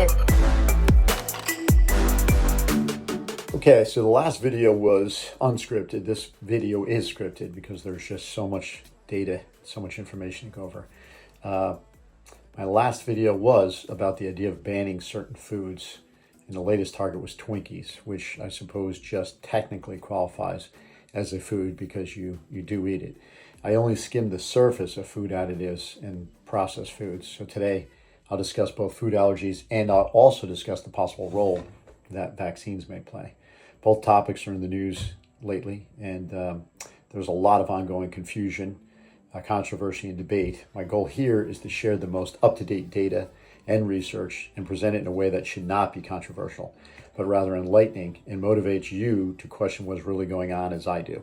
scripted. Okay, so the last video was unscripted. This video is scripted because there's just so much data, so much information to go over. My last video was about the idea of banning certain foods, and the latest target was Twinkies, which I suppose just technically qualifies as a food because you do eat it. I only skimmed the surface of food additives and processed foods. So today I'll discuss both food allergies and I'll also discuss the possible role that vaccines may play. Both topics are in the news lately, and there's a lot of ongoing confusion, controversy, and debate. My goal here is to share the most up-to-date data and research and present it in a way that should not be controversial, but rather enlightening and motivates you to question what's really going on as I do.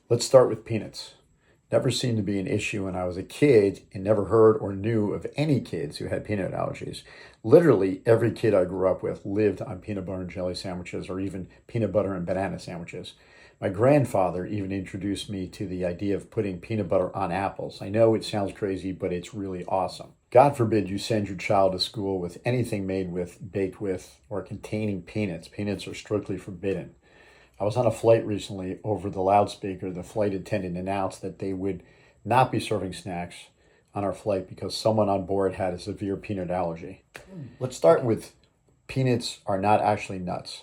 Let's start with peanuts. Never seemed to be an issue when I was a kid and never heard or knew of any kids who had peanut allergies. Literally every kid I grew up with lived on peanut butter and jelly sandwiches or even peanut butter and banana sandwiches. My grandfather even introduced me to the idea of putting peanut butter on apples. I know it sounds crazy, but it's really awesome. God forbid you send your child to school with anything made with, baked with, or containing peanuts. Peanuts are strictly forbidden. I was on a flight recently. Over the loudspeaker, the flight attendant announced that they would not be serving snacks on our flight because someone on board had a severe peanut allergy. Let's start with peanuts are not actually nuts.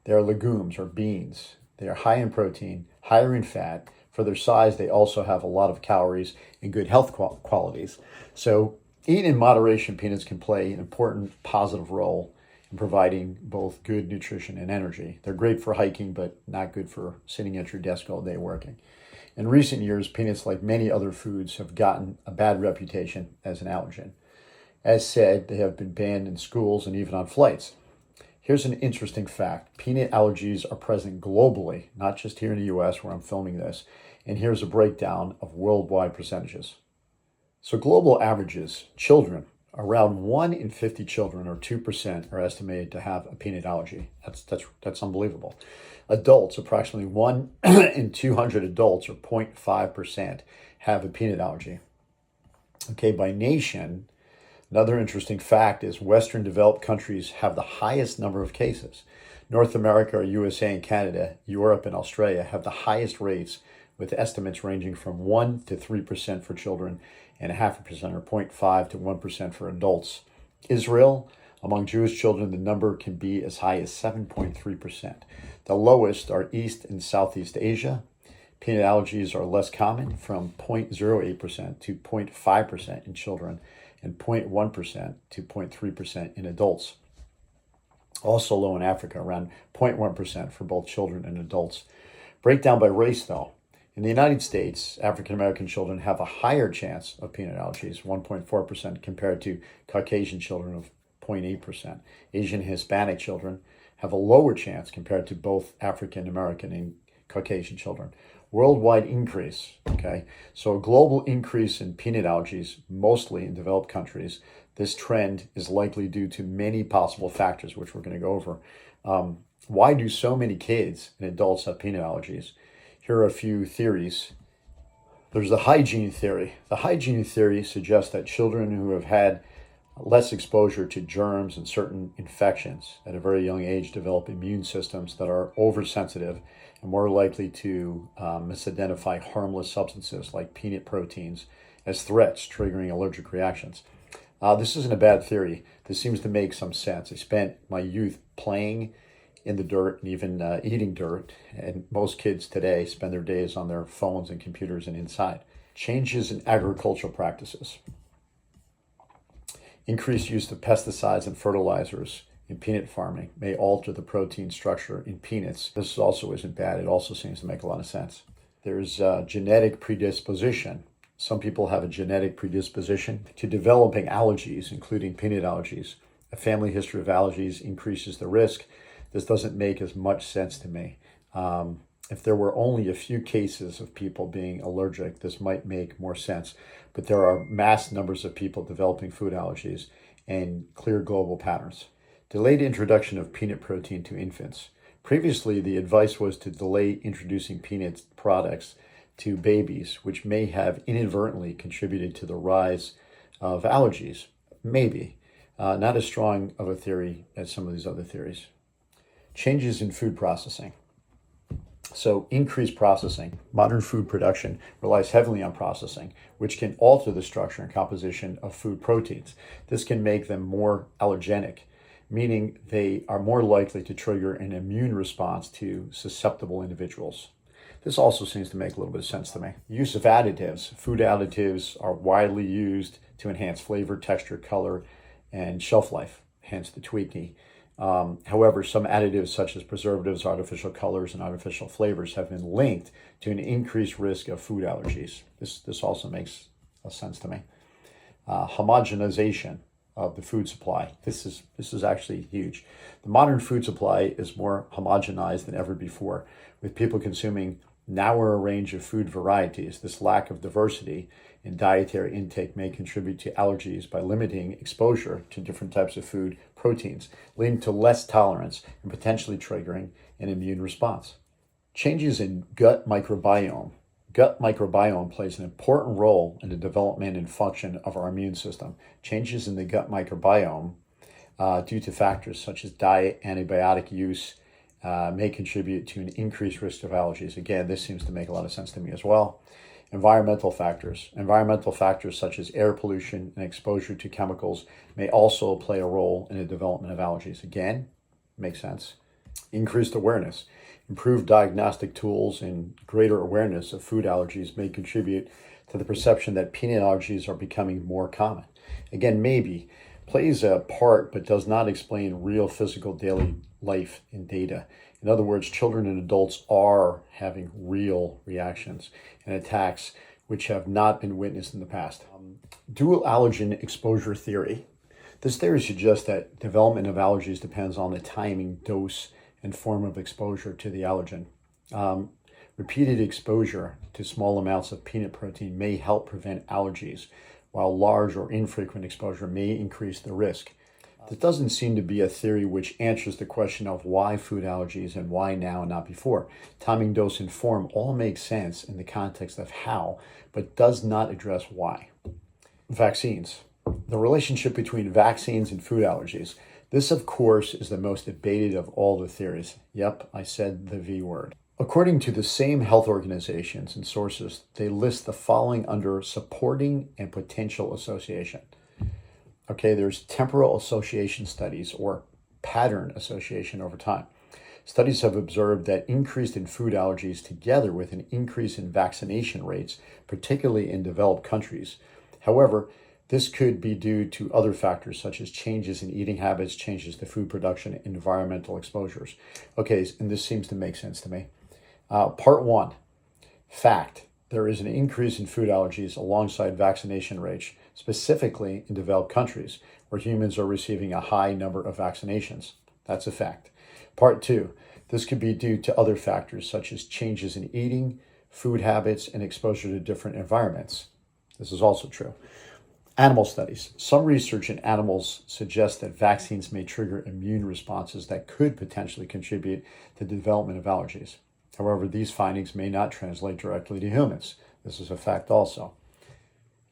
They are legumes or beans. They are high in protein, higher in fat. For their size, they also have a lot of calories and good health qualities. So eating in moderation, peanuts can play an important positive role in providing both good nutrition and energy. They're great for hiking, but not good for sitting at your desk all day working. In recent years, peanuts, like many other foods, have gotten a bad reputation as an allergen. As said, they have been banned in schools and even on flights. Here's an interesting fact. Peanut allergies are present globally, not just here in the US where I'm filming this. And here's a breakdown of worldwide percentages. So global averages, children, around 1 in 50 children, or 2%, are estimated to have a peanut allergy. That's unbelievable. Adults, approximately 1 in 200 adults, or 0.5%, have a peanut allergy. Okay, by nation, another interesting fact is Western developed countries have the highest number of cases. North America, or USA and Canada, Europe and Australia have the highest rates, with estimates ranging from 1 to 3% for children and 0.5% or 0.5 to 1% for adults. Israel, among Jewish children, the number can be as high as 7.3%. The lowest are East and Southeast Asia. Peanut allergies are less common, from 0.08% to 0.5% in children and 0.1% to 0.3% in adults. Also low in Africa, around 0.1% for both children and adults. Breakdown by race, though. In the United States, African American children have a higher chance of peanut allergies, 1.4%, compared to Caucasian children of 0.8%. Asian and Hispanic children have a lower chance compared to both African American and Caucasian children. Worldwide increase, okay? So a global increase in peanut allergies, mostly in developed countries. This trend is likely due to many possible factors, which we're going to go over. Why do so many kids and adults have peanut allergies? Here are a few theories. There's the hygiene theory. The hygiene theory suggests that children who have had less exposure to germs and certain infections at a very young age develop immune systems that are oversensitive and more likely to misidentify harmless substances like peanut proteins as threats, triggering allergic reactions. This isn't a bad theory. This seems to make some sense. I spent my youth playing in the dirt and even eating dirt. And most kids today spend their days on their phones and computers and inside. Changes in agricultural practices. Increased use of pesticides and fertilizers in peanut farming may alter the protein structure in peanuts. This also isn't bad. It also seems to make a lot of sense. There's genetic predisposition. Some people have a genetic predisposition to developing allergies, including peanut allergies. A family history of allergies increases the risk. This doesn't make as much sense to me. If there were only a few cases of people being allergic, this might make more sense. But there are mass numbers of people developing food allergies and clear global patterns. Delayed introduction of peanut protein to infants. Previously, the advice was to delay introducing peanut products to babies, which may have inadvertently contributed to the rise of allergies. Maybe. Not as strong of a theory as some of these other theories. Changes in food processing. So increased processing. Modern food production relies heavily on processing, which can alter the structure and composition of food proteins. This can make them more allergenic, meaning they are more likely to trigger an immune response to susceptible individuals. This also seems to make a little bit of sense to me. Use of additives. Food additives are widely used to enhance flavor, texture, color, and shelf life, hence the tweaking. However, some additives such as preservatives, artificial colors, and artificial flavors have been linked to an increased risk of food allergies. This also makes sense to me. Homogenization of the food supply. This is actually huge. The modern food supply is more homogenized than ever before, with people consuming narrower range of food varieties. This lack of diversity in dietary intake may contribute to allergies by limiting exposure to different types of food proteins, leading to less tolerance and potentially triggering an immune response. Changes in gut microbiome. Gut microbiome plays an important role in the development and function of our immune system. Changes in the gut microbiome due to factors such as diet, antibiotic use, may contribute to an increased risk of allergies. Again, this seems to make a lot of sense to me as well. Environmental factors. Environmental factors such as air pollution and exposure to chemicals may also play a role in the development of allergies. Again, makes sense. Increased awareness. Improved diagnostic tools and greater awareness of food allergies may contribute to the perception that peanut allergies are becoming more common. Again, maybe plays a part, but does not explain real physical daily life in data. In other words, children and adults are having real reactions and attacks which have not been witnessed in the past. Dual allergen exposure theory. This theory suggests that development of allergies depends on the timing, dose, and form of exposure to the allergen. Repeated exposure to small amounts of peanut protein may help prevent allergies, while large or infrequent exposure may increase the risk. There doesn't seem to be a theory which answers the question of why food allergies and why now and not before. Timing, dose, and form all make sense in the context of how, but does not address why. Vaccines. The relationship between vaccines and food allergies. This, of course, is the most debated of all the theories. Yep, I said the V word. According to the same health organizations and sources, they list the following under supporting and potential association. Okay, there's temporal association studies or pattern association over time. Studies have observed that increase in food allergies together with an increase in vaccination rates, particularly in developed countries. However, this could be due to other factors such as changes in eating habits, changes to food production, and environmental exposures. Okay, and this seems to make sense to me. Part 1, fact. There is an increase in food allergies alongside vaccination rates, specifically in developed countries where humans are receiving a high number of vaccinations. That's a fact. Part 2, this could be due to other factors such as changes in eating, food habits, and exposure to different environments. This is also true. Animal studies. Some research in animals suggests that vaccines may trigger immune responses that could potentially contribute to the development of allergies. However, these findings may not translate directly to humans. This is a fact also.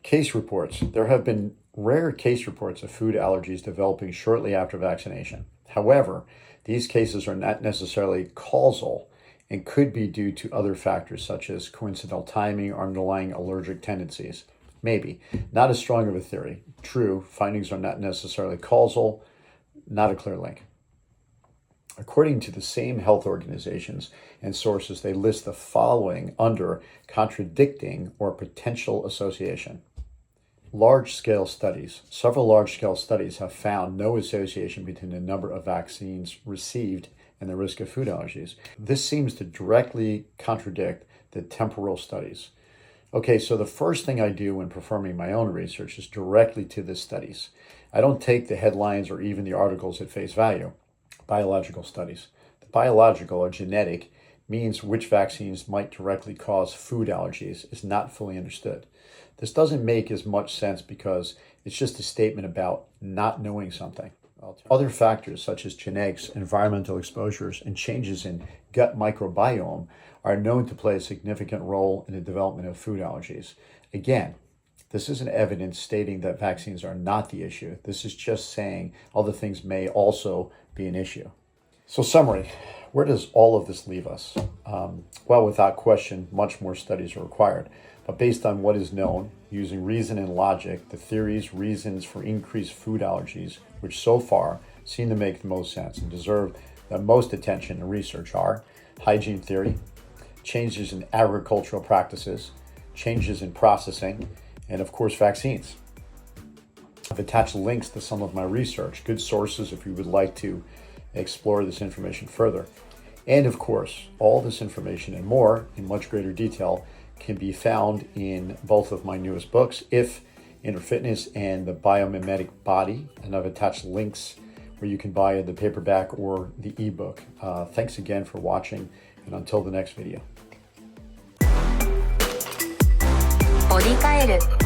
Case reports. There have been rare case reports of food allergies developing shortly after vaccination. However, these cases are not necessarily causal and could be due to other factors such as coincidental timing or underlying allergic tendencies. Maybe. Not as strong of a theory. True, findings are not necessarily causal, not a clear link. According to the same health organizations and sources, they list the following under contradicting or potential association. Large-scale studies. Several large-scale studies have found no association between the number of vaccines received and the risk of food allergies. This seems to directly contradict the temporal studies. Okay, so the first thing I do when performing my own research is directly to the studies. I don't take the headlines or even the articles at face value. Biological studies. The biological or genetic means which vaccines might directly cause food allergies is not fully understood. This doesn't make as much sense because it's just a statement about not knowing something. Other factors such as genetics, environmental exposures, and changes in gut microbiome are known to play a significant role in the development of food allergies. Again, This isn't evidence stating that vaccines are not the issue. This is just saying other things may also be an issue. So summary, where does all of this leave us? Well, without question, much more studies are required. But based on what is known, using reason and logic, the theories, reasons for increased food allergies, which so far seem to make the most sense and deserve the most attention and research are hygiene theory, changes in agricultural practices, changes in processing, and of course, vaccines. I've attached links to some of my research, good sources if you would like to explore this information further. And of course, all this information and more in much greater detail can be found in both of my newest books, If Inner Fitness and the Biomimetic Body. And I've attached links where you can buy the paperback or the ebook. Thanks again for watching, and until the next video. ボディカエル